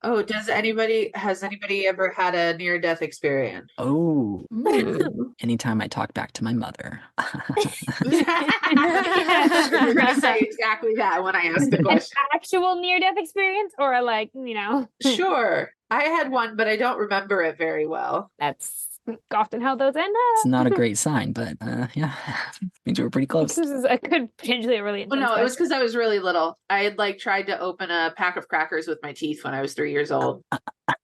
Oh, has anybody ever had a near-death experience? Oh, Mm. anytime I talk back to my mother. You're gonna say exactly that when I ask the An question. actual near-death experience, or like, Sure. I had one, but I don't remember it very well. that's often how those end It's up. not a great sign, but yeah, means we were pretty close. This is a good, potentially a really Well, intense no, it was question. because I was really little. I had like tried to open a pack of crackers with my teeth when I was 3 years old,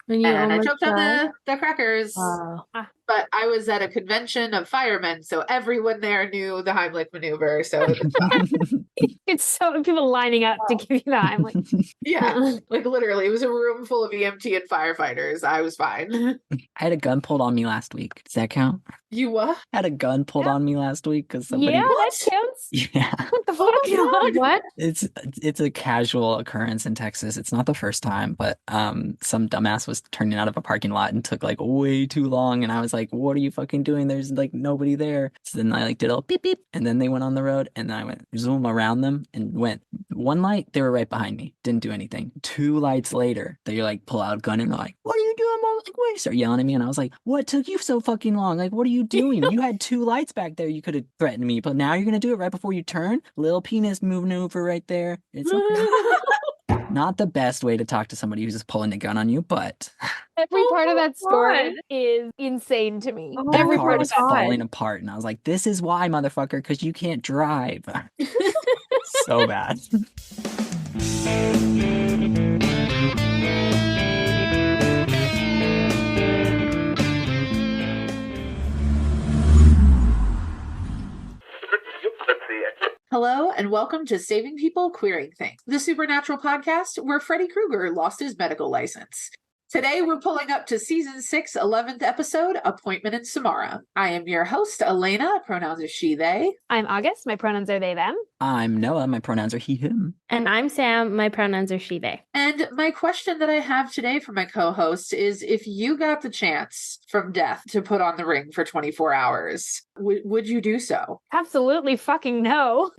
And you and I almost choked on died? the crackers. Wow. But I was at a convention of firemen, so everyone there knew the Heimlich maneuver, so it was fine. It's so people lining up to give you that. I'm like, Yeah, like literally, it was a room full of EMT and firefighters. I was fine. I had a gun pulled on me last week. Does that count? You what? I had a gun pulled Yeah. on me last week because somebody. yeah, What? that counts. Yeah, What the Oh my fuck? God. What? it's a casual occurrence in Texas. It's not the first time, but some dumbass was turning out of a parking lot and took like way too long, and I was like, "What are you fucking doing? There's like nobody there." So then I like did a beep beep, and then they went on the road, and then I went zoom around them and went one light. They were right behind me, didn't do anything. Two lights later, they like pull out a gun and they're like, "What are you doing?" I was like, "What?" Start yelling at me, and I was like, "What took you so fucking long? Like, what are you doing? You had two lights back there. You could have threatened me, but now you're gonna do it right before you turn. Little penis maneuver right there. It's okay." Not the best way to talk to somebody who's just pulling a gun on you, but Every part of that story God. is insane to me. Oh that Every my car part was of that. God. falling apart, and I was like, "This is why, motherfucker, because you can't drive." So bad. Hello, and welcome to Saving People, Queering Things, the supernatural podcast where Freddy Krueger lost his medical license. Today, we're pulling up to season 6, 11th episode, Appointment in Samarra. I am your host, Elena, pronouns are she, they. I'm August. My pronouns are they, them. I'm Noah. My pronouns are he, him. And I'm Sam. My pronouns are she, they. And my question that I have today for my co-host is, if you got the chance from death to put on the ring for 24 hours, would you do so? Absolutely fucking no.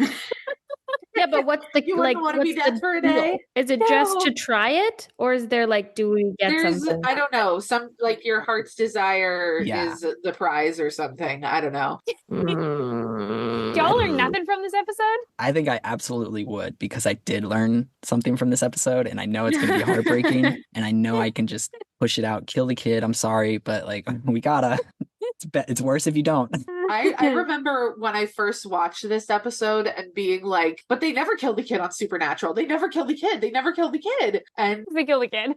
Yeah, but what's the You wouldn't want to be what's the dead for a deal? day? Is it just No. to try it, or is there like, do we get There's, something? I don't know, some like your heart's desire Yeah. is the prize or something. I don't know. Y'all learn nothing from this episode? I think I absolutely would, because I did learn something from this episode, and I know it's going to be heartbreaking, and I know I can just push it out, kill the kid. I'm sorry, but like we gotta. It's worse if you don't. I remember when I first watched this episode and being like, but they never killed the kid on Supernatural. They never killed the kid. They never killed the kid. And They kill the kid.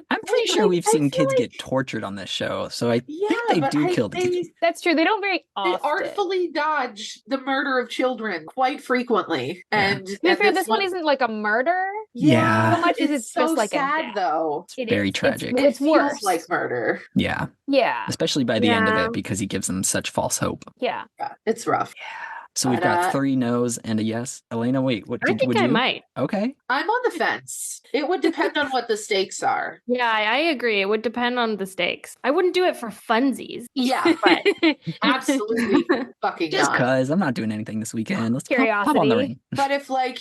I'm pretty sure we've I seen feel kids like- get tortured on this show, so I yeah, think they but do kill the they, kid. That's true. They don't very they often. artfully dodge the murder of children quite frequently. Yeah. And, To be and fair, this this one isn't like a murder. Yeah. So much as it's so just like a sad death. though. It Very is. tragic. It's, It it's feels worse. like murder. Yeah, Yeah. especially by the end of Yeah. it, because he gives them such false hope. Yeah. Yeah, it's rough. So we've But, got 3 no's and a yes. Elena, wait, what I think would I you? might. Okay. I'm on the fence. It would depend on what the stakes are. Yeah, I agree. It would depend on the stakes. I wouldn't do it for funsies. Yeah, But absolutely fucking Just not. cause I'm not doing anything this weekend. Let's hop on the Curiosity. ring. But if like,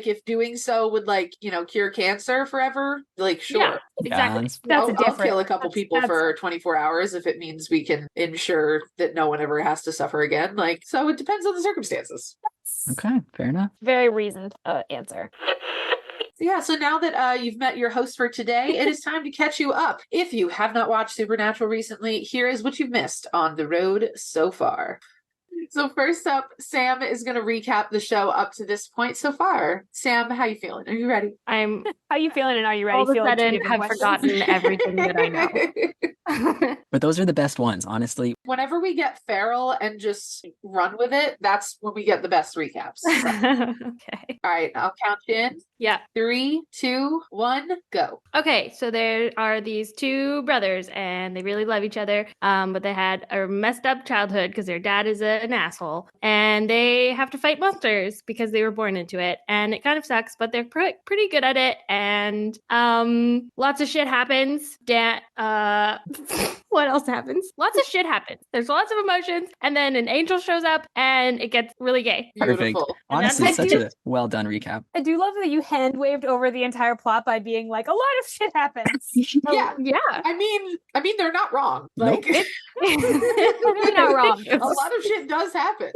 if doing so would like, cure cancer forever, like sure. Yeah, exactly. that's- That's a I'll different. kill a couple people that's- for 24 hours if it means we can ensure that no one ever has to suffer again. Like, so it depends on the circumstances. Okay, fair enough. Very reasoned answer. Yeah, so now that you've met your host for today, it is time to catch you up. If you have not watched Supernatural recently, here is what you've missed on the road so far. So first up, Sam is going to recap the show up to this point so far. Sam, how you feeling? Are you ready? I'm How you feeling and are you ready? all of a Feel like two sudden different have questions. forgotten everything that I know. But those are the best ones, honestly. Whenever we get feral and just run with it, that's when we get the best recaps. Okay. All right, I'll count you in. Yeah. 3, 2, 1, go. Okay, so there are these two brothers and they really love each other, but they had a messed up childhood because their dad is an asshole, and they have to fight monsters because they were born into it, and it kind of sucks, but they're pretty good at it, and lots of shit happens. What else happens? Lots of shit happens. There's lots of emotions, and then an angel shows up, and it gets really gay. Perfect. Beautiful. And that's Honestly, it. such a well done recap. I do love that you hand waved over the entire plot by being like, a lot of shit happens. Yeah. Yeah. I mean, they're not wrong. Nope. Like, You're not wrong. a lot of shit does happen.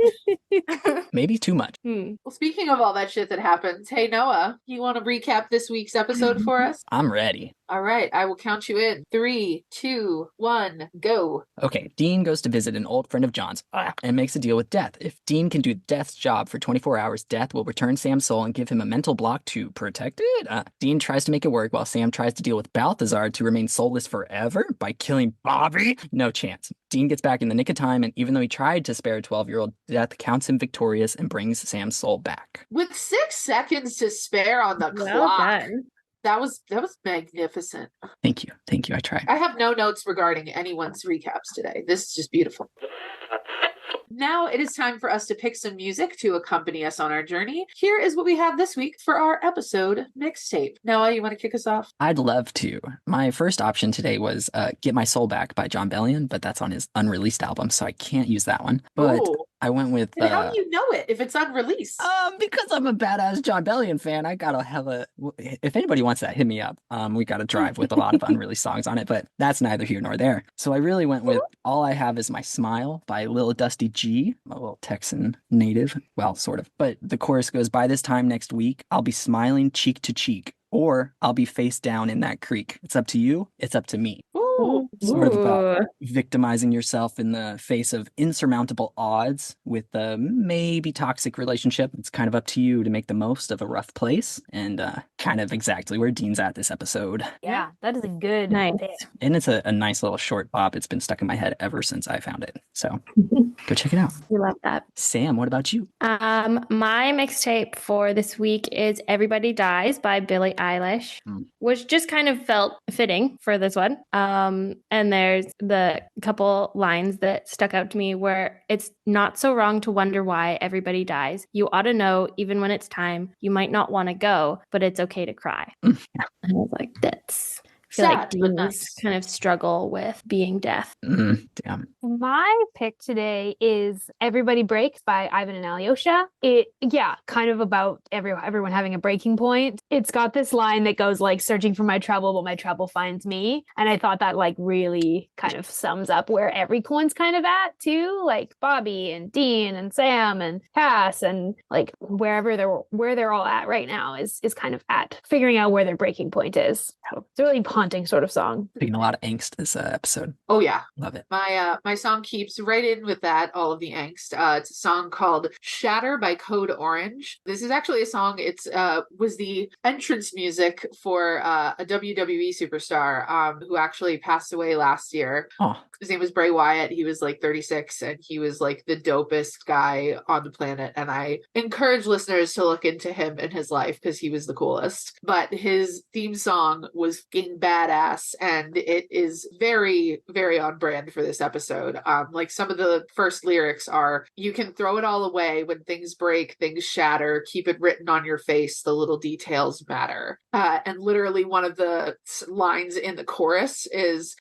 Maybe too much. Well, speaking of all that shit that happens, hey, Noah, you want to recap this week's episode for us? I'm ready. All right, I will count you in. 3, 2, 1, go. Okay, Dean goes to visit an old friend of John's and makes a deal with Death. If Dean can do Death's job for 24 hours, Death will return Sam's soul and give him a mental block to protect it. Dean tries to make it work while Sam tries to deal with Balthazar to remain soulless forever by killing Bobby. No chance. Dean gets back in the nick of time, and even though he tried to spare a 12-year-old, Death counts him victorious and brings Sam's soul back. With 6 seconds to spare on the Well clock. done. That was magnificent. Thank you. Thank you. I tried. I have no notes regarding anyone's recaps today. This is just beautiful. Now it is time for us to pick some music to accompany us on our journey. Here is what we have this week for our episode mixtape. Noah, you want to kick us off? I'd love to. My first option today was Get My Soul Back by John Bellion, but that's on his unreleased album, so I can't use that one. But Ooh. I went with... And how do you know it if it's unreleased? Because I'm a badass John Bellion fan, I gotta have a... If anybody wants that, hit me up. We got a drive with a lot of unreleased songs on it, but that's neither here nor there. So I really went with All I Have Is My Smile by Lil Dusty G, a little Texan native. Well, sort of. But the chorus goes, by this time next week, I'll be smiling cheek to cheek, or I'll be face down in that creek. It's up to you. It's up to me. Ooh. Sort of about victimizing yourself in the face of insurmountable odds with a maybe toxic relationship. It's kind of up to you to make the most of a rough place, and kind of exactly where Dean's at this episode. Yeah, that is a good Nice. pick. And it's a nice little short bop. It's been stuck in my head ever since I found it. So go check it out. We love that. Sam, what about you? My mixtape for this week is Everybody Dies by Billie Eilish, which just kind of felt fitting for this one. And there's the couple lines that stuck out to me where it's not so wrong to wonder why everybody dies. You ought to know, even when it's time, you might not want to go, but it's okay to cry. And I was like, that's... I feel like Sad, but demons nice. kind of struggle with being death. Damn. My pick today is Everybody Breaks by Ivan and Alyosha. Kind of about everyone having a breaking point. It's got this line that goes like, searching for my trouble, but my trouble finds me. And I thought that like really kind of sums up where everyone's kind of at too. Like Bobby and Dean and Sam and Cass, and like where they're all at right now is kind of at figuring out where their breaking point is. So it's a really haunting sort of song. Picking a lot of angst this episode. Oh, yeah. Love it. My song keeps right in with that, all of the angst. It's a song called Shatter by Code Orange. This is actually a song, it's was the entrance music for a WWE superstar who actually passed away last year. Oh. His name was Bray Wyatt. He was like 36 and he was like the dopest guy on the planet. And I encourage listeners to look into him and his life because he was the coolest. But his theme song was fucking badass, and it is very, very on brand for this episode. Like some of the first lyrics are, you can throw it all away when things break, things shatter, keep it written on your face, the little details matter. And literally one of the lines in the chorus is,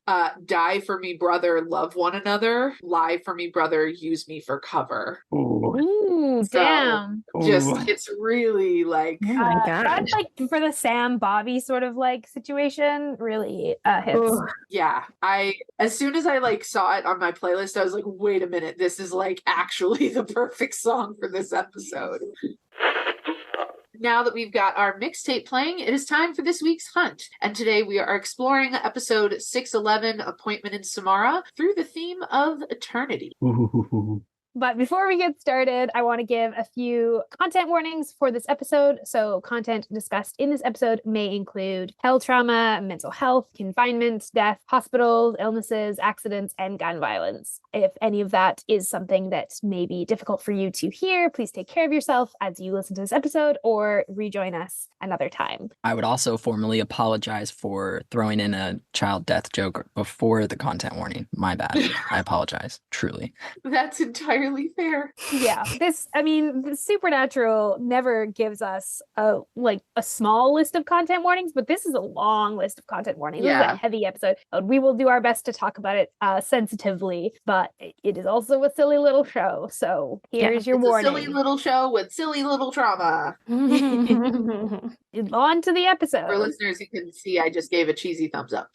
die for me, brother, love one another, lie for me, brother, use me for cover. Ooh, So, damn. Just, it's really like, Oh my That, God. like for the Sam Bobby sort of like situation really hits. Ugh. yeah, as soon as I like saw it on my playlist, I was like, wait a minute, this is like actually the perfect song for this episode. Now that we've got our mixtape playing, it is time for this week's hunt. And today we are exploring episode 611, Appointment in Samarra, through the theme of eternity. But before we get started, I want to give a few content warnings for this episode. So content discussed in this episode may include hell trauma, mental health, confinement, death, hospitals, illnesses, accidents, and gun violence. If any of that is something that may be difficult for you to hear, please take care of yourself as you listen to this episode or rejoin us another time. I would also formally apologize for throwing in a child death joke before the content warning. My bad. I apologize. Truly. That's entirely entirely fair. Yeah, the Supernatural never gives us a small list of content warnings, but this is a long list of content warnings. This is a heavy episode. We will do our best to talk about it sensitively, but it is also a silly little show. So here's your warning. A silly little show with silly little trauma. On to the episode. For listeners, you can see I just gave a cheesy thumbs up.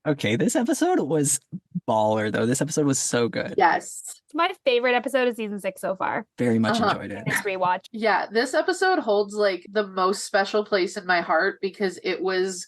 Okay, this episode was baller, though. This episode was so good. Yes. It's my favorite episode of season 6 so far. Very much enjoyed it. This rewatch. Yeah, this episode holds like the most special place in my heart because it was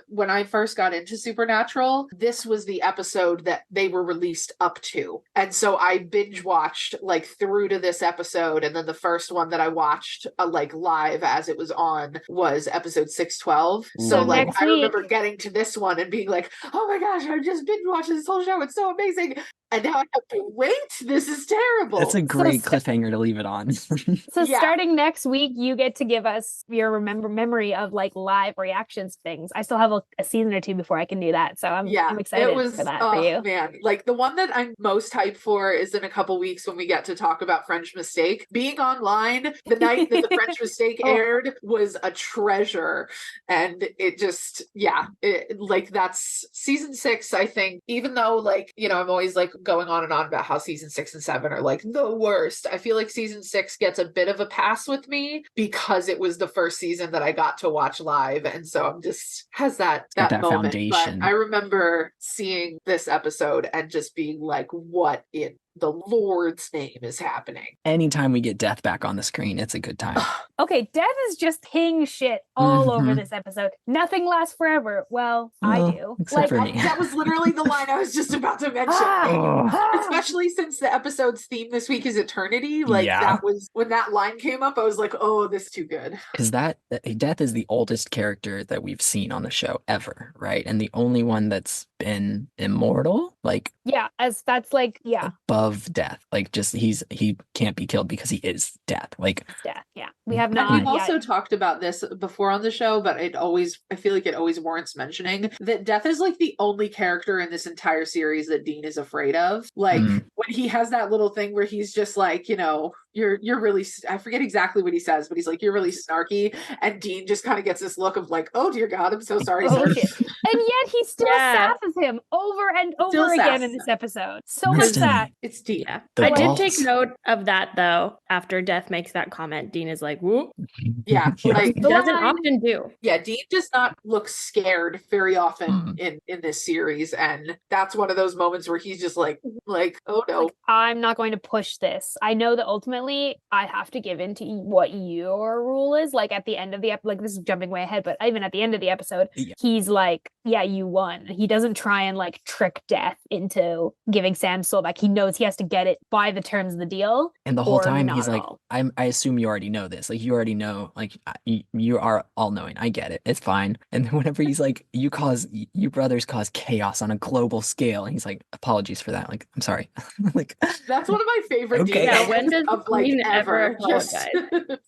when I first got into Supernatural, this was the episode that they were released up to. And so I binge watched like through to this episode. And then the first one that I watched like live as it was on was episode 612. So like I remember getting to this one and being like, oh my gosh, I just binge watched this whole show. It's so amazing. And now I have to wait. This is terrible. That's a great cliffhanger to leave it on. So starting next week, you get to give us your memory of like live reactions to things. I still have a season or two before I can do that. So I'm excited for that for you. Man, like the one that I'm most hyped for is in a couple weeks when we get to talk about French Mistake. Being online the night that the French Mistake aired was a treasure. And it just, like that's season 6, I think, even though like, you know, I'm always like going on and on about how season 6 and 7 are like the worst. I feel like season 6 gets a bit of a pass with me because it was the first season that I got to watch live. And so I'm just has that moment. Foundation. But I remember seeing this episode and just being like, what in the Lord's name is happening? Anytime we get Death back on the screen, it's a good time. Okay, Death is just king shit all over this episode. Nothing lasts forever. Well, I do. Except for me. That was literally the line I was just about to mention. Especially since the episode's theme this week is eternity. Like that was when that line came up, I was like, oh, this is too good. Because Death is the oldest character that we've seen on the show ever, right? And the only one that's been immortal, like above death, like just he can't be killed because he is death, like death. We have not. We've also talked about this before on the show, but I feel like it always warrants mentioning that Death is like the only character in this entire series that Dean is afraid of. Like when he has that little thing where he's just like, you know, you're really, I forget exactly what he says, but he's like, you're really snarky. And Dean just kind of gets this look of like, oh dear God, I'm so sorry. Sir. And yet he still saps him over and over again in this episode. So much sass. It's Dean. Yeah. I did take note of that though. After Death makes that comment, Dean is like, whoop. Yeah. Like, doesn't often do. Yeah, Dean does not look scared very often in this series. And that's one of those moments where he's just like, oh no. Like, I'm not going to push this. I know that ultimately I have to give in to what your rule is. Like at the end of the episode, like this is jumping way ahead, but even at the end of the episode, he's like, yeah, you won. He doesn't try and like trick Death into giving Sam's soul back. He knows he has to get it by the terms of the deal. And the whole time he's like, I assume you already know this. Like you already know, like you are all knowing. I get it. It's fine. And then whenever he's like, you brothers cause chaos on a global scale. And he's like, apologies for that. Like, I'm sorry. Like that's one of my favorite Dean when does of like ever. Just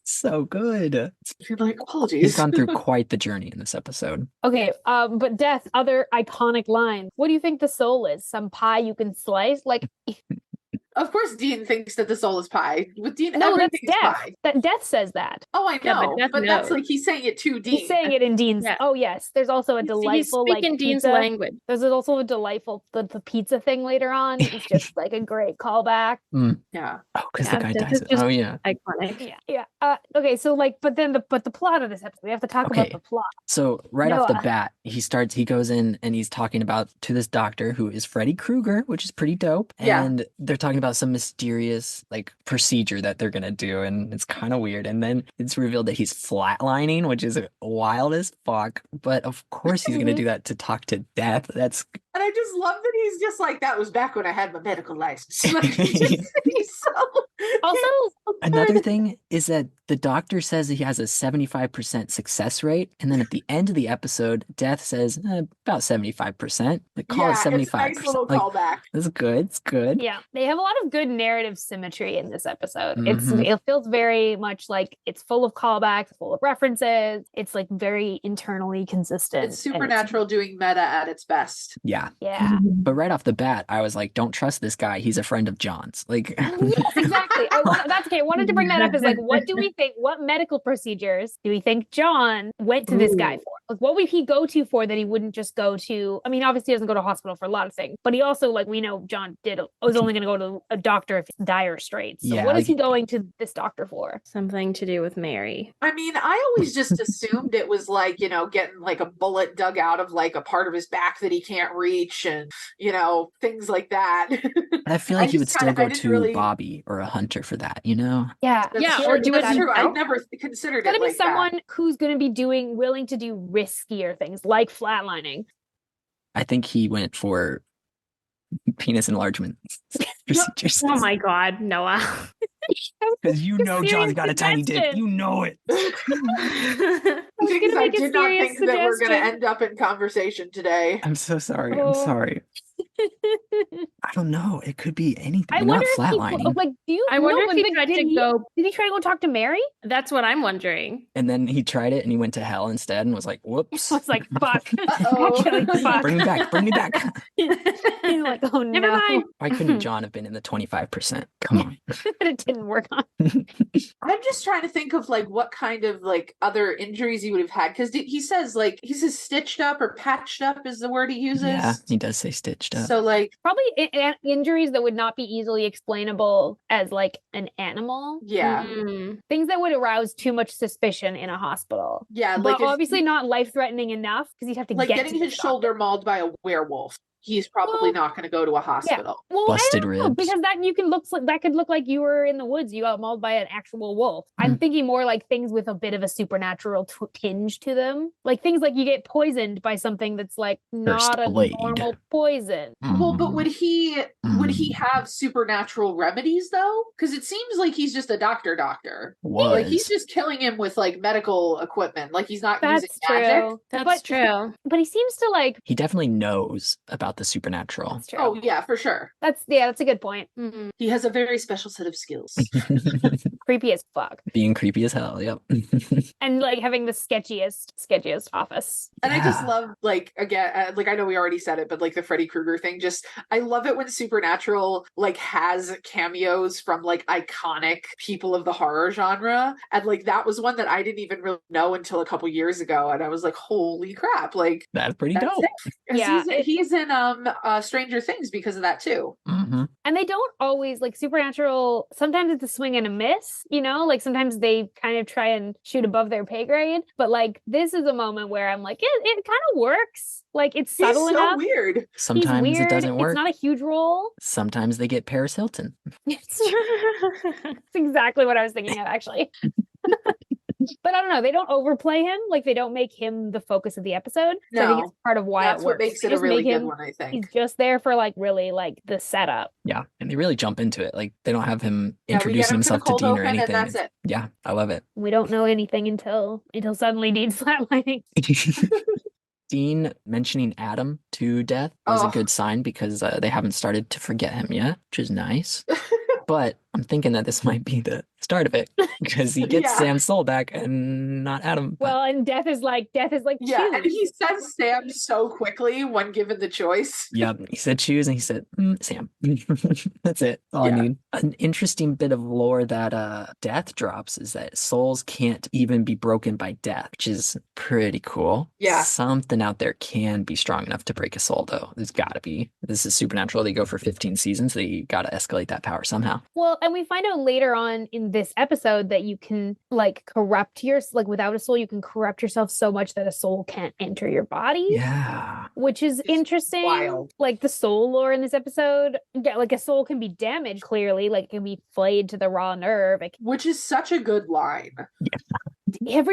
so good. You're like, apologies. He's gone through quite the journey in this episode. Okay, but Death, other iconic lines. What do you think the soul is? Some pie you can slice? Like Of course, Dean thinks that the soul is pie. With Dean, no, that's everything's Death. pie. That Death says that. Oh, I know, but that's like he's saying it to Dean. He's saying it in Dean's. Yeah. Oh, yes. There's also a delightful he's speaking Dean's pizza. language. There's also a delightful the pizza thing later on. It's just like a great callback. Yeah. Oh, because the guy dies. Oh yeah. Iconic. Yeah. Okay. So like, but the plot of this episode, we have to talk about the plot. So off the bat, he goes in and he's talking about to this doctor who is Freddy Krueger, which is pretty dope. And they're talking about some mysterious like procedure that they're gonna do, and it's kind of weird. And then it's revealed that he's flatlining, which is wild as fuck. But of course he's gonna do that to talk to Death. And I just love that he's just like, that was back when I had my medical license. Like, he's also, another thing is that the doctor says he has a 75% success rate, and then at the end of the episode, Death says about 75%. Like call it 75%. It's a nice little callback. That's good. It's good. Yeah, they have a lot of good narrative symmetry in this episode. It feels very much like it's full of callbacks, full of references. It's like very internally consistent. It's Supernatural doing meta at its best. Yeah. Yeah. Yeah. But right off the bat, I was like, don't trust this guy. He's a friend of John's. Like, Yes, exactly. That's okay. I wanted to bring that up as like, what do we think? What medical procedures do we think John went to this guy for? Like, what would he go to for that he wouldn't just go to? I mean, obviously, he doesn't go to hospital for a lot of things, but he also, like, we know John was only going to go to a doctor if it's dire straits. So, Yeah, what is he going to this doctor for? Something to do with Mary. I mean, I always just assumed it was like, getting like a bullet dug out of like a part of his back that he can't reach and, things like that. I feel like he would still go I didn't to really- Bobby or a hunter for that, you know? Yeah. That's Yeah, true. or do it That's true. I himself. never considered It's it got to be like someone that. who's going to be willing to do riskier things like flatlining. I think he went for penis enlargement procedures. Oh my God, Noah. Because you know John's got a tiny dick. suggestion. You know it. Because gonna I make a did not serious think that we're going to suggestion. end up in conversation today. I'm so sorry. I'm Oh. sorry. I don't know. It could be anything. I Not wonder if flatlining. do you I wonder no, if he but tried did to go. Did he try to go talk to Mary? That's what I'm wondering. And then he tried it and he went to hell instead and was like, whoops. I was like, fuck. Uh-oh. Actually, fuck. Bring me back. Bring me back. You're like, oh no. Never mind. Why couldn't John have been in the 25%? Come on. It didn't work on. I'm just trying to think of like what kind of like other injuries he would have had because he says stitched up or patched up is the word he uses. Yeah, he does say stitched up. So like Probably injuries that would not be easily explainable as like an animal. yeah. Mm. Things that would arouse too much suspicion in a hospital. Yeah, But like if- obviously not life-threatening enough because he'd have to like get getting to his the shoulder doctor. mauled by a werewolf. He's probably Well, not going to go to a hospital. Well, Busted I don't know, ribs. because that could look like you were in the woods. You got mauled by an actual wolf. I'm Hmm. thinking more like things with a bit of a supernatural tinge to them, like things like you get poisoned by something that's like not a blade. normal poison. Well, but Mm. would he Mm. have supernatural remedies though? Because it seems like he's just a doctor. Was. Like he's just killing him with like medical equipment. Like he's not using That's magic. true. That's But- true. But he seems to like. He definitely knows about the supernatural. That's true. Oh yeah, for sure. That's a good point. Mm. He has a very special set of skills. Creepy as fuck, Being creepy as hell. Yep. and like having the sketchiest office. And I just Yeah. love, like, again, like I know we already said it, but like the Freddy Krueger thing, just I love it when Supernatural like has cameos from like iconic people of the horror genre, and like that was one that I didn't even really know until a couple years ago, and I was like, holy crap, like That's pretty that's dope. it. 'Cause Yeah, he's in Stranger Things because of that too. Hmm. And they don't always like Supernatural. Sometimes it's a swing and a miss, like sometimes they kind of try and shoot above their pay grade. But like this is a moment where I'm like, it kind of works. Like it's He's subtle so enough. weird. He's Sometimes weird. it doesn't work. It's not a huge role. Sometimes they get Paris Hilton. It's exactly what I was thinking of, actually. But I don't know. They don't overplay him. Like they don't make him the focus of the episode. So I think No. it's part of why That's it what works. makes They it a just really make good him- one, I think. He's just there for like really like the setup. Yeah. And they really jump into it. Like they don't have him Yeah, we get introducing him to the himself to cold Dean or open, and anything. that's it. Yeah. I love it. We don't know anything until suddenly Dean's flatlining. Dean mentioning Adam to Death was a Oh. good sign because they haven't started to forget him yet, which is nice. But I'm thinking that this might be the start of it because he gets Yeah. Sam's soul back and not Adam. Well, and Death is like Yeah, and choose. he says Sam so quickly when given the choice. Yep. He said choose and he said Sam. That's it. All Yeah. I need. An interesting bit of lore that Death drops is that souls can't even be broken by death, which is pretty cool. Yeah. Something out there can be strong enough to break a soul, though. There's gotta be. This is Supernatural. They go for 15 seasons. They gotta escalate that power somehow. Well, and we find out later on in this episode that you can like corrupt without a soul, you can corrupt yourself so much that a soul can't enter your body. Yeah. Which is It's interesting. wild. Like the soul lore in this episode, like a soul can be damaged clearly, like it can be flayed to the raw nerve. Which is such a good line.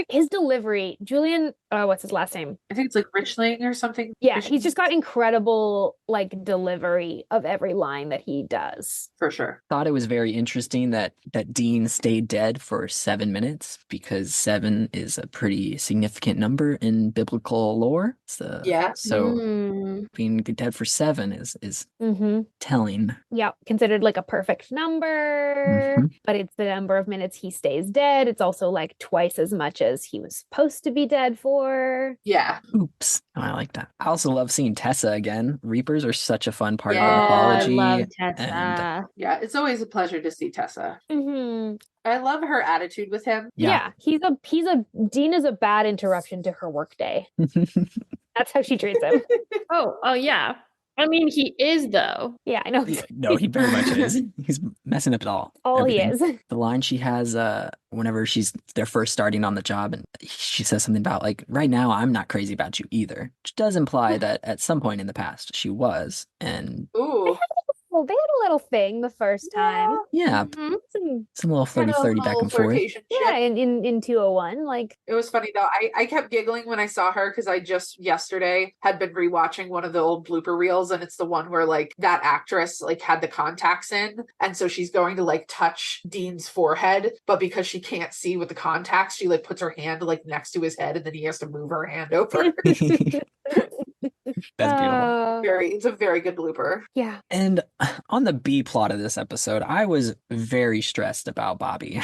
His delivery, Julian, what's his last name? I think it's like Richling or something. Yeah, he's just got incredible like delivery of every line that he does. For sure. Thought it was very interesting that Dean stayed dead for 7 minutes because 7 is a pretty significant number in biblical lore. Yeah. So Mm. being dead for 7 is Mm-hmm. telling. Yeah, considered like a perfect number, Mhm. but it's the number of minutes he stays dead. It's also like twice as much as he was supposed to be dead for. before. Yeah. Oops. Oh, I like that. I also love seeing Tessa again. Reapers are such a fun part Yeah. of Oh, I mythology. love And Tessa. Yeah, it's always a pleasure to see Tessa. Mm-hmm. I love her attitude with him. Yeah, Dean is a bad interruption to her workday. That's how she treats him. Oh yeah. I mean, he is though. Yeah, I know. Yeah, no, he very much is. He's messing up it all. All he Everything. is. The line she has whenever they're first starting on the job, and she says something about like, right now I'm not crazy about you either, which does imply that at some point in the past she was. And Ooh. Well, they had a little thing the first time. yeah, Mhm. some little Had a flirty back little and forth. flirtation Yeah, ship. in 201, like It was funny though. I kept giggling when I saw her because I just yesterday had been rewatching one of the old blooper reels, and it's the one where like that actress like had the contacts in, and so she's going to like touch Dean's forehead, but because she can't see with the contacts, she like puts her hand like next to his head, and then he has to move her hand over. That's beautiful. It's a very good blooper. Yeah. And on the B plot of this episode, I was very stressed about Bobby.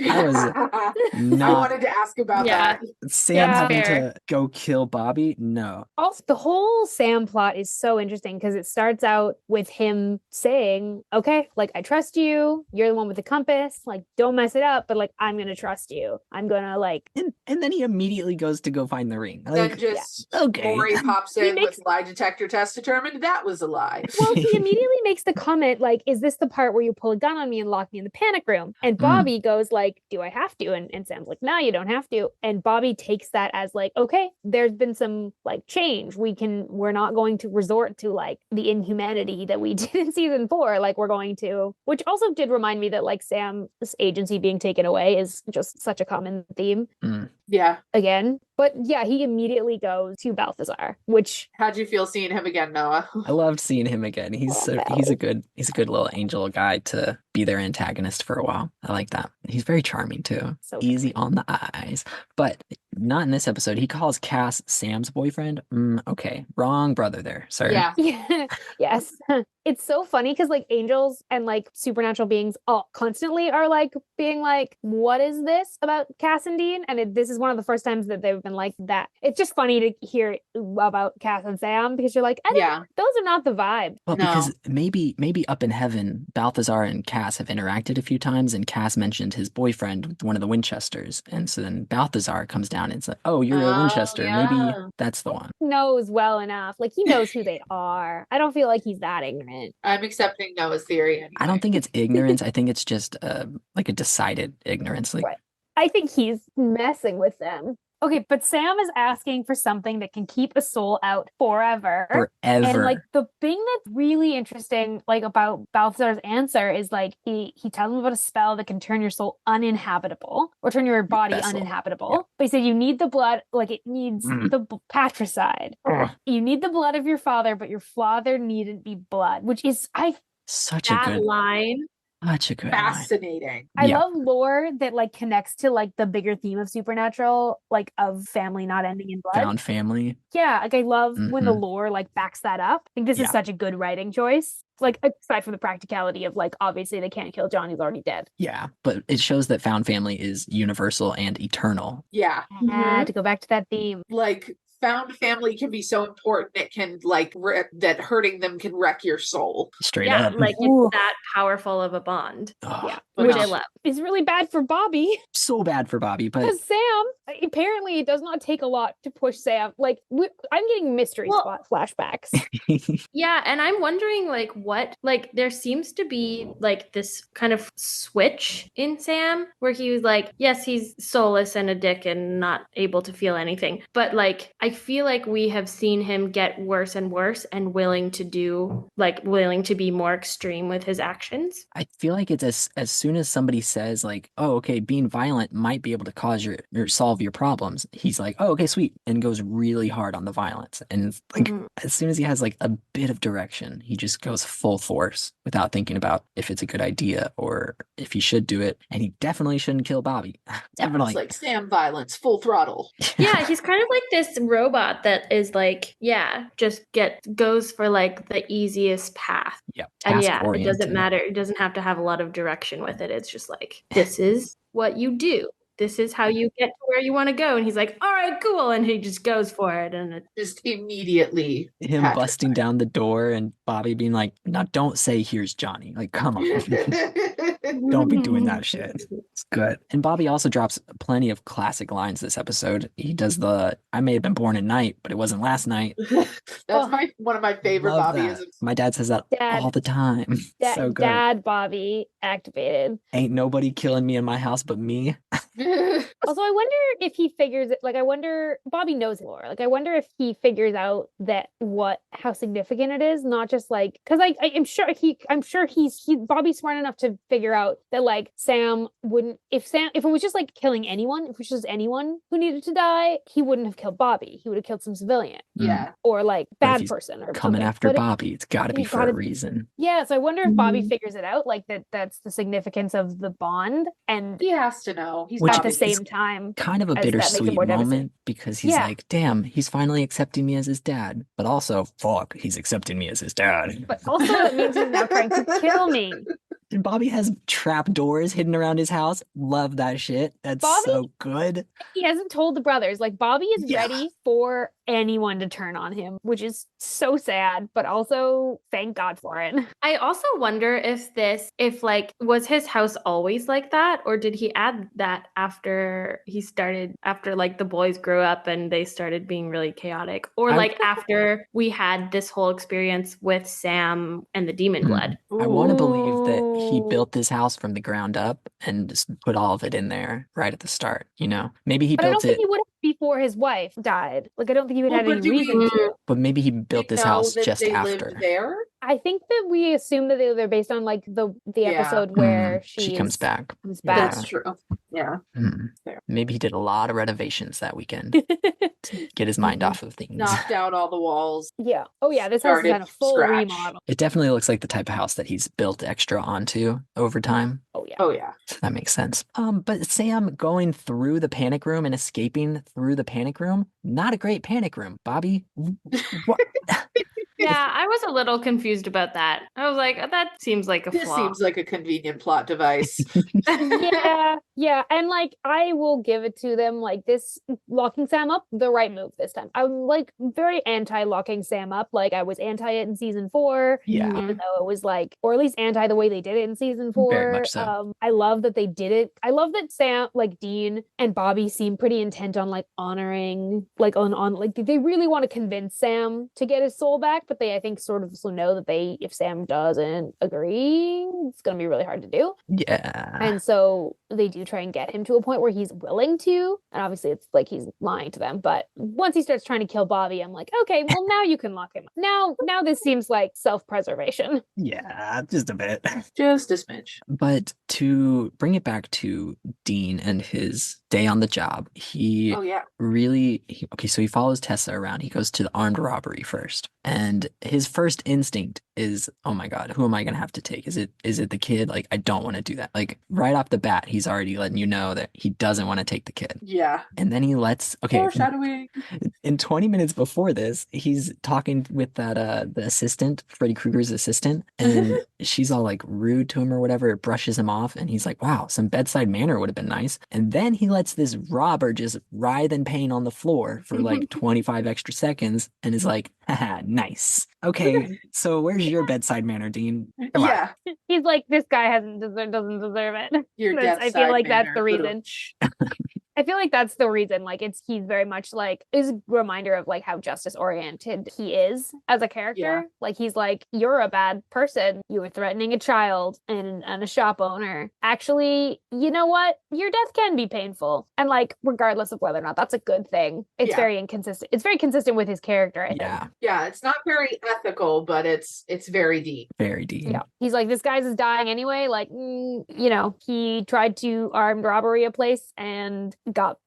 I was I not wanted to ask about Yeah. that. Sam Yeah. having Fair. to go kill Bobby. No. Also, the whole Sam plot is so interesting because it starts out with him saying, okay, like, I trust you. You're the one with the compass. Like, don't mess it up, but like, I'm going to trust you. I'm going to like, And then he immediately goes to go find the ring. Then Like, just okay. Maury pops He in makes- with lie detector test, determined that was a lie. well, he immediately makes the comment, like, is this the part where you pull a gun on me and lock me in the panic room? And Bobby goes like, do I have to? And Sam's like, no, you don't have to. And Bobby takes that as like, okay, there's been some like change. We're not going to resort to like the inhumanity that we did in season 4. Like we're going to, which also did remind me that like Sam's agency being taken away is just such a common theme Yeah. again. But yeah, he immediately goes to Balthazar, which How'd you feel seeing him again, Noah? I loved seeing him again. He's a good little angel guy to be their antagonist for a while. I like that. He's very charming too. So Easy on the eyes. But not in this episode. He calls Cass Sam's boyfriend. Okay. Wrong brother there, sir. Yeah. yeah, yes. It's so funny because like angels and like supernatural beings all constantly are like being like, what is this about Cass and Dean? And this is one of the first times that they've been like that. It's just funny to hear about Cass and Sam because you're like, Yeah. those are not the vibe. Well, No. because maybe up in heaven, Balthazar and Cass have interacted a few times, and Cass mentioned his boyfriend, one of the Winchesters. And so then Balthazar comes down and it's like, oh, you're a Oh, Winchester. yeah. Maybe that's the one. Knows well enough. Like he knows who they are. I don't feel like he's that ignorant. I'm accepting Noah's theory anyway. I don't think it's ignorance. I think it's just like a decided ignorance. Like, Right. I think he's messing with them. Okay, but Sam is asking for something that can keep a soul out forever. forever. And like the thing that's really interesting, like about Balthazar's answer is like he tells him about a spell that can turn your soul uninhabitable or turn your body Vessel. uninhabitable. Yeah. But he said you need the blood, like it needs the patricide. Ugh. You need the blood of your father, but your father needn't be blood, which is Such a That good line. line. Fascinating. I Yeah. love lore that like connects to like the bigger theme of supernatural, like of family not ending in blood. Found family. Yeah, like I love when the Mhm. lore like backs that up. I think this Yeah. is such a good writing choice. Like aside from the practicality of like obviously they can't kill John, he's already dead. Yeah. But it shows that found family is universal and eternal. Yeah. To go back to that theme. Like found family can be so important it can like that hurting them can wreck your soul. Straight Yeah, up. like Ooh. it's that powerful of a bond, Ugh, Yeah. which I Enough. love. It's really bad for Bobby so bad for Bobby, but because Sam apparently it does not take a lot to push Sam. Like I'm getting mystery Well- flashbacks. Yeah, and I'm wondering like what like there seems to be like this kind of switch in Sam where he was like, yes, he's soulless and a dick and not able to feel anything. But like I feel like we have seen him get worse and worse and willing to be more extreme with his actions. I feel like it's as soon as somebody says like, oh, okay, being violent might be able to cause or solve your problems, he's like, oh, okay, sweet, and goes really hard on the violence. And it's like Mhm. as soon as he has like a bit of direction, he just goes full force without thinking about if it's a good idea or if he should do it. And he definitely shouldn't kill Bobby. Definitely. It's like Sam violence, full throttle. Yeah, he's kind of like this robot that is like, yeah, just goes for like the easiest path. Yeah. And yeah, it task-oriented. doesn't matter. It doesn't have to have a lot of direction with it. It's just like, this is what you do. this is how you get to where you want to go. And he's like, all right, cool. And he just goes for it. And it, Just immediately Him petrified. busting down the door and Bobby being like, now don't say here's Johnny. Like, come on. Don't be doing that shit. It's good. And Bobby also drops plenty of classic lines this episode. He does the I may have been born at night, but it wasn't last night. That's one of my favorite Love that. Bobbyisms. My dad says that Dad. all the time. So good. Dad Bobby activated. Ain't nobody killing me in my house but me. Also, I wonder if he figures it. Like, I wonder. Bobby knows more. Like, I wonder if he figures out that how significant it is. Not just like because I'm sure Bobby's smart enough to figure out that like Sam wouldn't if it was just like killing anyone, if it was just anyone who needed to die, he wouldn't have killed Bobby. He would have killed some civilian. Yeah. Or like But if bad he's person or Coming something. after But Bobby. It's got to be he's for a gotta- reason. Yeah, so I wonder if Bobby figures it out, like that's the significance of the bond, and He has to know. He's Which at the Bobby. same time, Kind of a as that makes it bittersweet more devastating. moment because he's Yeah. like, damn, he's finally accepting me as his dad. But also, fuck, he's accepting me as his dad. but also it means he's not trying to kill me. And Bobby has trap doors hidden around his house. Love that shit. That's Bobby- so good. He hasn't told the brothers. Like Bobby is Yeah. ready for anyone to turn on him, which is so sad, but also thank God for it. I also wonder if like, was his house always like that? Or did he add that after like the boys grew up and they started being really chaotic? Or I- like after we had this whole experience with Sam and the demon blood? I want to believe that he Ooh. built this house from the ground up and just put all of it in there right at the start. You know, maybe he But I don't built think it, he would have before his wife died. Like I don't think he would have Well, had but any do we- reason to. but maybe he built We this know house that just they after. lived there. I think that we assume that they're based on like the Yeah. episode where She comes back. Comes Yeah. back. That's true. Yeah. Mm. Fair. Maybe he did a lot of renovations that weekend to get his mind off of things. Knocked out all the walls. Yeah. Oh yeah, this house has Started had a from full scratch. remodel. It definitely looks like the type of house that he's built extra onto over time. Oh yeah. Oh yeah. So that makes sense. But Sam going through the panic room and escaping through the panic room, not a great panic room. Bobby, what? Yeah, I was a little confused about that. I was like, that seems like a This flaw. seems like a convenient plot device. Yeah. And like I will give it to them. Like this locking Sam up, the right move this time. I'm like very anti locking Sam up. Like I was anti it in season 4. Yeah. Even though it was like, or at least anti the way they did it in season 4. Very much so. I love that they did it. I love that Sam, like Dean and Bobby seem pretty intent on like honoring, like on like they really want to convince Sam to get his soul back, but they I think sort of also know that if Sam doesn't agree, it's gonna be really hard to do. Yeah. And so they do try and get him to a point where he's willing to. And obviously it's like he's lying to them. But once he starts trying to kill Bobby, I'm like, okay, well now you can lock him up. Now this seems like self-preservation. Yeah, just a bit. Just a smidge. But to bring it back to Dean and his day on the job, he Oh yeah. so he follows Tessa around. He goes to the armed robbery first. And his first instinct is, oh my God, who am I going to have to take? Is it the kid? Like, I don't want to do that. Like right off the bat, he's already letting you know that he doesn't want to take the kid. Yeah. And then he Foreshadowing. in 20 minutes before this, he's talking with that the assistant, Freddy Krueger's assistant, and she's all like rude to him or whatever, brushes him off, and he's like, wow, some bedside manner would have been nice. And then he lets this robber just writhe in pain on the floor for like 25 extra seconds and is like, haha, nice. Okay, so where's your bedside manner, Dean? Come on. Yeah. He's like, this guy doesn't deserve it. Your That's- death I feel like that's the manner. reason. I feel like that's the reason. Like he's very much like is a reminder of like how justice oriented he is as a character. Yeah. Like he's like, you're a bad person. You were threatening a child and a shop owner. Actually, you know what? Your death can be painful. And like, regardless of whether or not that's a good thing, it's Yeah. very inconsistent. It's very consistent with his character, I think. Yeah, Yeah. It's not very ethical, but it's very deep. very deep. Yeah. He's like, this guy's is dying anyway. Like, he tried to armed robbery a place and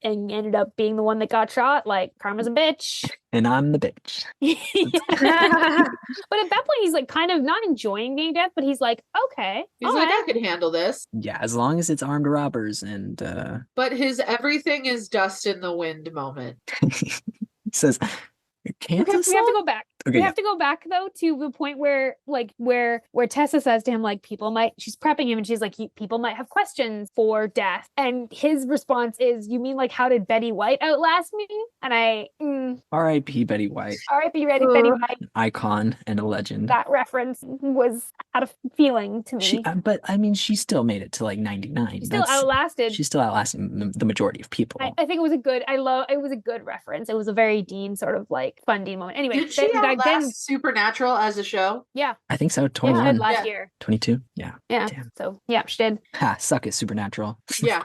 ended up being the one that got shot. Like, karma's a bitch. And I'm the bitch. But at that point, he's like kind of not enjoying being dead, but he's like, okay. He's all like, right. I could handle this. Yeah, as long as it's armed robbers and But his everything is dust in the wind moment. he says, Okay, Kansas? we have to go back. Okay, We yeah. have to go back though to the point where Tessa says to him, like, she's prepping him and she's like, people might have questions for Death. And his response is, you mean like, how did Betty White outlast me? And R.I.P. Betty White, R.I.P. Betty White. an icon and a legend. That reference had a feeling to me. But I mean, she still made it to like 99. She still outlasted. She's still outlasting the majority of people. I think it was a good reference. It was a very Dean sort of like fun Dean moment. Anyway, Did she outlast Supernatural as a show? Yeah. I think so. Yeah, 21. last year. 22? Yeah. Yeah. Damn. So, yeah, she did. Ha, suck it, Supernatural. Yeah.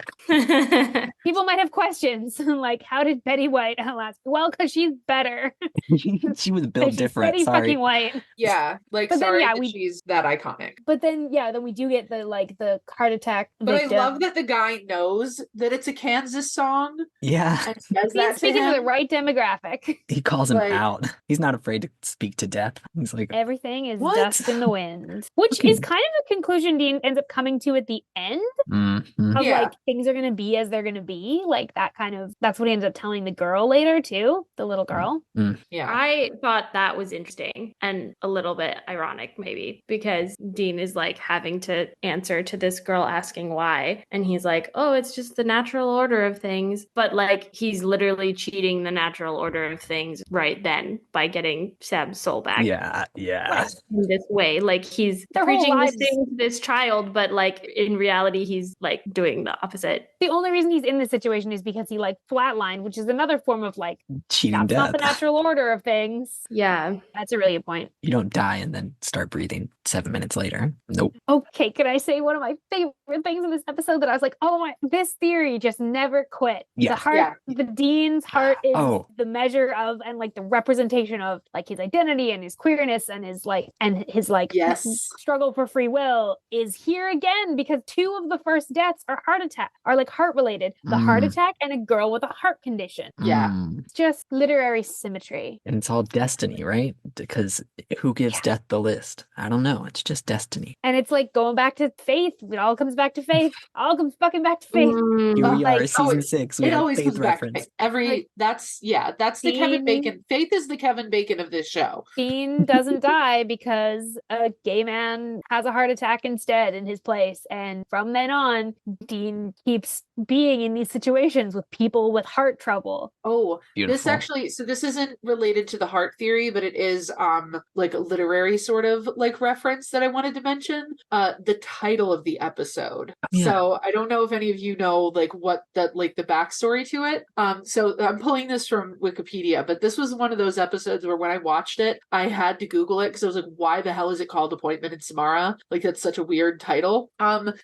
People might have questions like, how did Betty White outlast? Well, because she's better. She was built She's different. Betty Sorry. fucking White. Yeah. Like, But then, sorry yeah, that she's that iconic. But then, then we do get the heart attack. But victim. I love that the guy knows that it's a Kansas song Yeah. and says He's that to speaking to the him. right demographic. He calls him Like- out. He's not afraid to speak to Death. He's like, Everything is What? dust in the wind, which Okay. is kind of a conclusion Dean ends up coming to at the end mhm. of Yeah. like things are going to be as they're going to be. Like that's what he ends up telling the girl later too, the little girl. Yeah. I thought that was interesting and a little bit ironic, maybe, because Dean is like having to answer to this girl asking why. And he's like, oh, it's just the natural order of things. But like, he's literally cheating the natural order of things right then by getting Seb's soul back. Yeah. Like, in this way. Like, he's Their whole preaching this lives- thing to this child, but like, in reality, he's like doing the opposite. The only reason he's in this situation is because he like flatlined, which is another form of like, Cheating that's Death. not the natural order of things. Yeah. That's a really good point. You don't die and then start breathing 7 minutes later. Nope. Okay, can I say one of my favorite things in this episode that I was like, oh my, this theory just never quit. Yeah. The heart, the Dean's heart is Oh. the measure of and like the representation of like his identity and his queerness and his Yes. struggle for free will is here again because two of the first deaths are like heart related. The heart Mm. attack and a girl with a heart condition. Yeah. It's just literary symmetry. And it's all destiny, right? Because who gives Death the list? I don't know. It's just destiny. And it's like going back to faith. It all comes back to faith. All comes fucking back to faith. Here we like, are, season 6. We It have always faith comes back. reference. That's the Kevin Dean- Bacon. Faith is the Kevin Bacon of this show. Dean doesn't die because a gay man has a heart attack instead in his place. And from then on, Dean keeps being in these situations with people with heart trouble. Oh, Beautiful. this actually, so this isn't related to the heart theory, but it is like a literary sort of like reference that I wanted to mention. The title of the episode. Yeah. So I don't know if any of you know like what the backstory to it. So I'm pulling this from Wikipedia, but this was one of those episodes where when I watched it, I had to Google it because I was like, why the hell is it called Appointment in Samarra? Like that's such a weird title.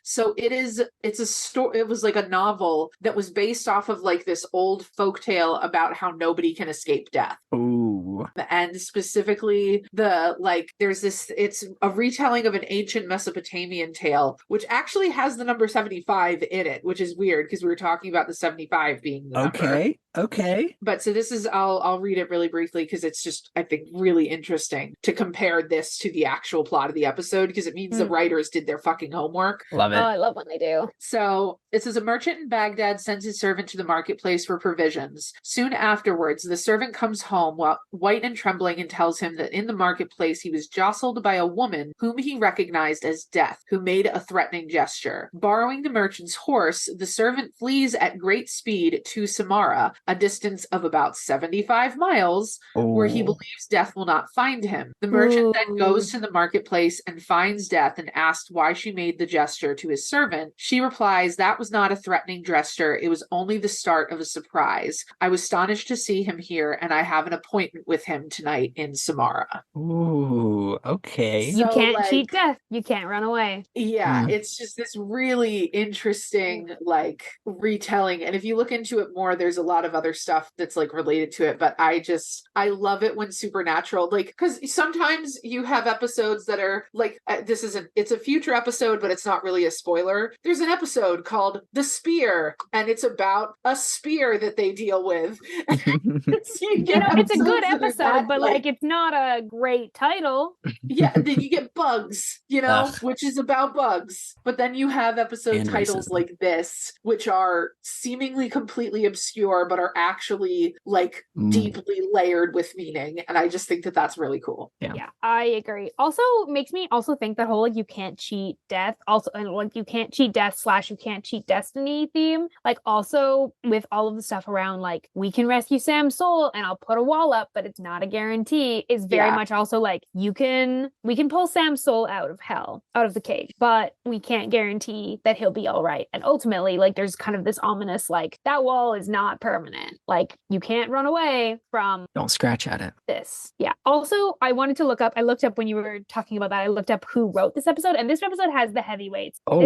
So it's a story. It was like a novel that was based off of like this old folktale about how nobody can escape death. Ooh. And specifically it's a retelling of an ancient Mesopotamian tale, which actually has the number 75 in it, which is weird because we were talking about the 75 being the number. Okay. But so this is, I'll read it really briefly because it's just, I think, really interesting to compare this to the actual plot of the episode because it means the writers did their fucking homework. Love it. Oh, I love when they do. So it says a merchant in Baghdad sends his servant to the marketplace for provisions. Soon afterwards, the servant comes home white and trembling and tells him that in the marketplace he was jostled by a woman whom he recognized as Death, who made a threatening gesture. Borrowing the merchant's horse, the servant flees at great speed to Samarra, a distance of about 75 miles, where he Ooh. believes Death will not find him. The merchant then goes to the marketplace and finds Death and asks why she made the gesture to his servant. She replies, that was not a threatening gesture. It was only the start of a surprise. I was astonished to see him here, and I have an appointment with him tonight in Samarra. Ooh. Okay. You So, can't like- cheat death. You can't run away. Yeah, Mm. it's just this really interesting like retelling. And if you look into it more, there's a lot of other stuff that's like related to it. But I love it when Supernatural, like, because sometimes you have episodes that are like, it's a future episode, but it's not really a spoiler. There's an episode called The Spear, and it's about a spear that they deal with. So you get It's a good episodes that are episode, that, but like it's not a great title. yeah, then you get Bugs, Ugh. which is about bugs. But then you have episode And titles racism. like this, which are seemingly completely obscure, but are actually like deeply layered with meaning. And I just think that that's really cool. Yeah, I agree. Also makes me also think that whole like you can't cheat death also, and like you can't cheat death / you can't cheat destiny theme, like also with all of the stuff around like we can rescue Sam's soul and I'll put a wall up but it's not a guarantee, is very much also like we can pull Sam's soul out of hell, out of the cage, but we can't guarantee that he'll be all right. And ultimately like there's kind of this ominous like that wall is not permanent, like you can't run away from, Don't scratch at it. this. Yeah. Also, I wanted to I looked up when you were talking about that, I looked up who wrote this episode, and this episode has the heavyweights. Oh.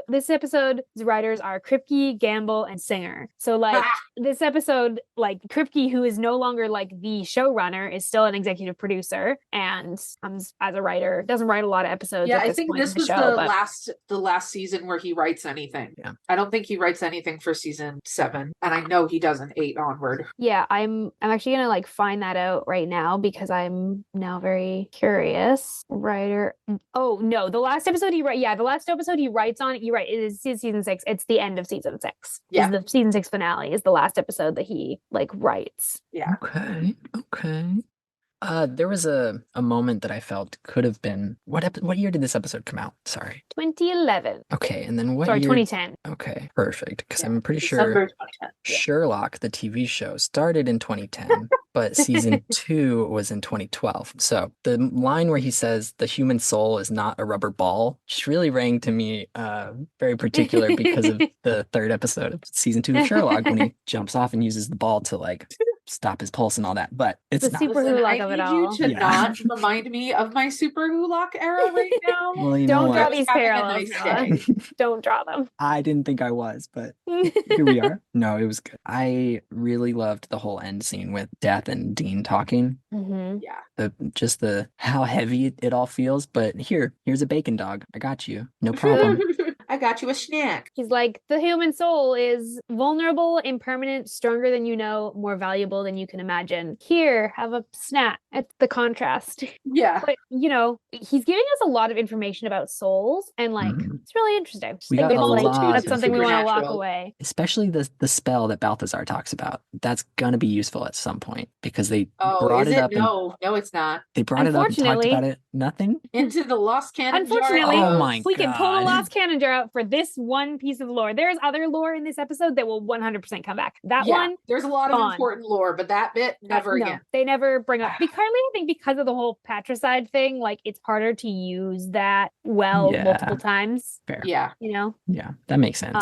This episode's writers are Kripke, Gamble, and Singer. So like this episode, like Kripke, who is no longer like the showrunner, is still an executive producer and as a writer doesn't write a lot of episodes. Yeah, at I this think point in this the was show, the last season where he writes anything. Yeah. I don't think he writes anything for season 7, and I know he doesn't 8 onward. Yeah, I'm actually gonna like find that out right now because I'm now very curious. Writer. Oh no, the last episode he writes on. You're right. It is season 6. It's the end of season 6. Yeah. Is the season 6 finale is the last episode that he like writes. Yeah. Okay. There was a moment that I felt could have been what year did this episode come out? Sorry. 2011. Okay, and then what Sorry, year? 2010. Okay, perfect. Because Yeah, I'm pretty December sure 2010. Yeah. Sherlock, the TV show, started in 2010, but season 2 was in 2012. So the line where he says the human soul is not a rubber ball just really rang to me very particular because of the 3rd episode of season 2 of Sherlock when he jumps off and uses the ball to like stop his pulse and all that. But it's The not. super Listen, Hulock I of it need all. you to Yeah. not remind me of my super Hulock era right now. Well, you know Don't what? draw I was these having a parallels. nice Noah. day. Don't draw them. I didn't think I was, but here we are. No, it was good. I really loved the whole end scene with Death and Dean talking. Mm-hmm. Yeah. The how heavy it all feels. But here's a bacon dog. I got you. No problem. I got you a snack. He's like, the human soul is vulnerable, impermanent, stronger than you know, more valuable than you can imagine. Here, have a snack. It's the contrast. Yeah. But, you know, he's giving us a lot of information about souls, and like, Mhm. it's really interesting. We I got think a it's, lot that's of something we want to lock supernatural. away. Especially the spell that Balthazar talks about. That's gonna be useful at some point because they Oh, brought is it it? up and No, it's not. they brought it up and talked Unfortunately- about it. Nothing. Into the lost cannon jar. Unfortunately, Oh my we can pull the God. lost cannon jar out for this one piece of lore. There's other lore in this episode that will 100% come back. That Yeah, one, there's a lot of gone. important lore, but that bit never no, again. they never bring up. Partly, I think because of the whole patricide thing, like it's harder to use that Yeah. multiple times. Fair. Yeah, You know, Yeah, that makes sense.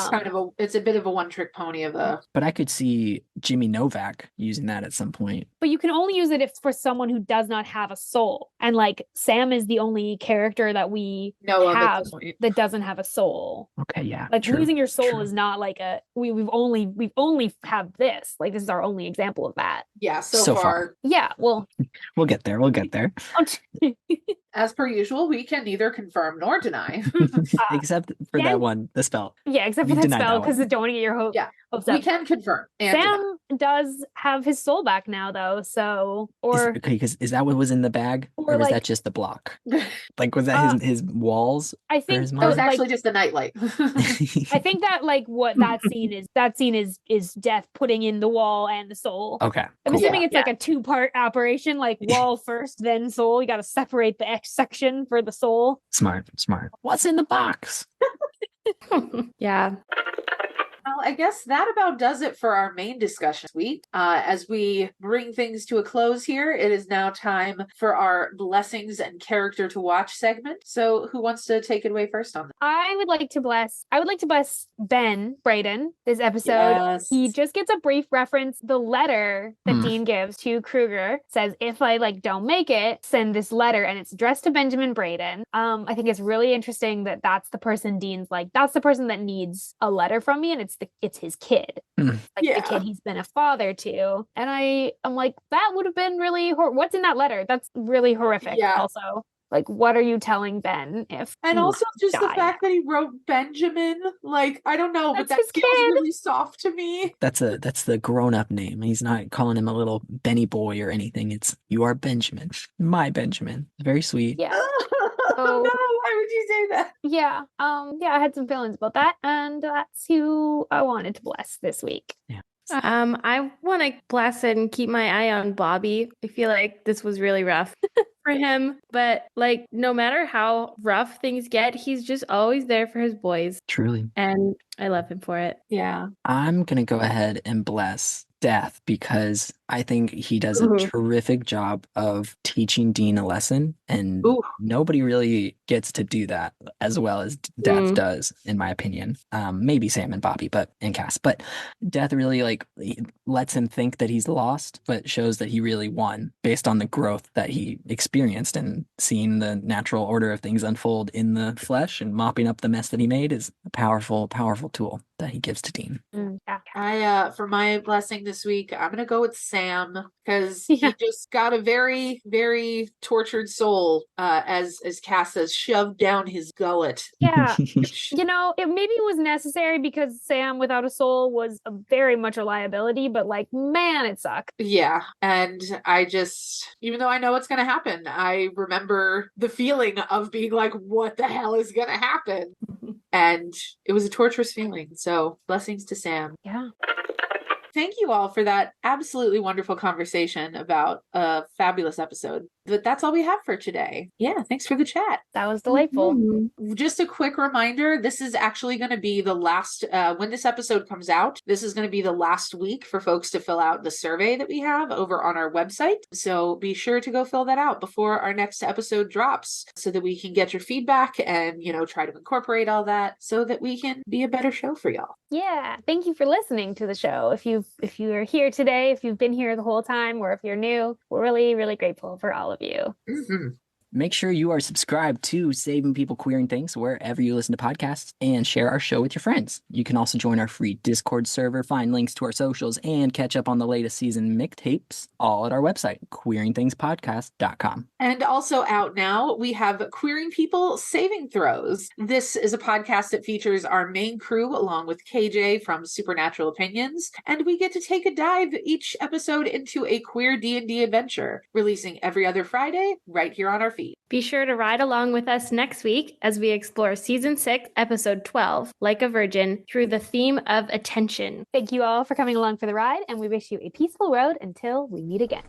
it's a bit of a one-trick pony of a. But I could see Jimmy Novak using that at some point. but you can only use it if for someone who does not have a soul. And like Sam is the only character that we No, at have this point. that doesn't have a soul. Okay, yeah. Like true. losing your soul true. is not like a we've only have this. Like this is our only example of that. Yeah, so, So far. far. Yeah, well, We'll get there. We'll get there. As per usual, we can neither confirm nor deny. Except for Dan- that one, the spell. yeah, except for We that denied spell that one. because don't want to get your Yeah, hopes we up. can confirm. And deny. Sam does have his soul back now, though. So, or Okay, because is that what was in the bag, or or was like- that just the block? Like, was that his walls? I think his That was mom? actually just a nightlight. I think that like what that scene is Death putting in the wall and the soul. Okay. I'm cool. assuming Yeah, it's like a 2-part operation, like wall first, then soul. You got to separate the X section for the soul. Smart. What's in the box? Yeah. Well, I guess that about does it for our main discussion this week. As we bring things to a close here, it is now time for our blessings and character to watch segment. So who wants to take it away first on that? I would like to bless Ben Brayden this episode. Yes. He just gets a brief reference. The letter that Hmm. Dean gives to Kruger says, if I don't make it, send this letter, and it's addressed to Benjamin Brayden. I think it's really interesting that that's the person Dean's like, that's the person that needs a letter from me, and it's his kid. Hmm. Like Yeah. the kid he's been a father to. And I'm like, that would have been really what's in that letter? That's really horrific. Yeah. Also, like, what are you telling Ben if And you also just the die fact that he wrote Benjamin, like, I don't know, but That's that his feels kid. really soft to me. That's the grown-up name. He's not calling him a little Benny boy or anything. It's you are Benjamin, my Benjamin. Very sweet. Yeah. Oh no, why would you say that? Yeah. I had some feelings about that, and that's who I wanted to bless this week. I want to blast it and keep my eye on Bobby. I feel like this was really rough for him, but like no matter how rough things get, he's just always there for his boys, Truly. and I love him for it. Yeah. I'm going to go ahead and bless Death because I think he does a Ooh. terrific job of teaching Dean a lesson, and Ooh. nobody really gets to do that as well as Death does, in my opinion. Maybe Sam and Bobby, and Cass, but Death really he lets him think that he's lost, but shows that he really won based on the growth that he experienced, and seeing the natural order of things unfold in the flesh and mopping up the mess that he made is a powerful, powerful tool that he gives to Dean. Yeah. For my blessing this week, I'm gonna go with Sam because Yeah. he just got a very, very tortured soul, as Cass says, shoved down his gullet. Yeah. It maybe was necessary because Sam without a soul was very much a liability, but like, man, it sucked. Yeah, and I just, even though I know what's gonna happen, I remember the feeling of being like, what the hell is gonna happen? And it was a torturous feeling. So blessings to Sam. Yeah. Thank you all for that absolutely wonderful conversation about a fabulous episode. But that's all we have for today. Yeah, thanks for the chat. That was delightful. Mhm. Just a quick reminder, this is actually going to be the last, when this episode comes out, this is going to be the last week for folks to fill out the survey that we have over on our website. So be sure to go fill that out before our next episode drops so that we can get your feedback and, try to incorporate all that so that we can be a better show for y'all. Yeah. Thank you for listening to the show. If you are here today, if you've been here the whole time, or if you're new, we're really, really grateful for all of you. Mm-hmm. Make sure you are subscribed to Saving People Queering Things wherever you listen to podcasts, and share our show with your friends. You can also join our free Discord server, find links to our socials, and catch up on the latest season mixtapes, all at our website, queeringthingspodcast.com. And also out now, we have Queering People Saving Throws. This is a podcast that features our main crew along with KJ from Supernatural Opinions, and we get to take a dive each episode into a queer D&D adventure, releasing every other Friday right here on our feed. Be sure to ride along with us next week as we explore Season 6, Episode 12, Like a Virgin, through the theme of attention. Thank you all for coming along for the ride, and we wish you a peaceful road until we meet again.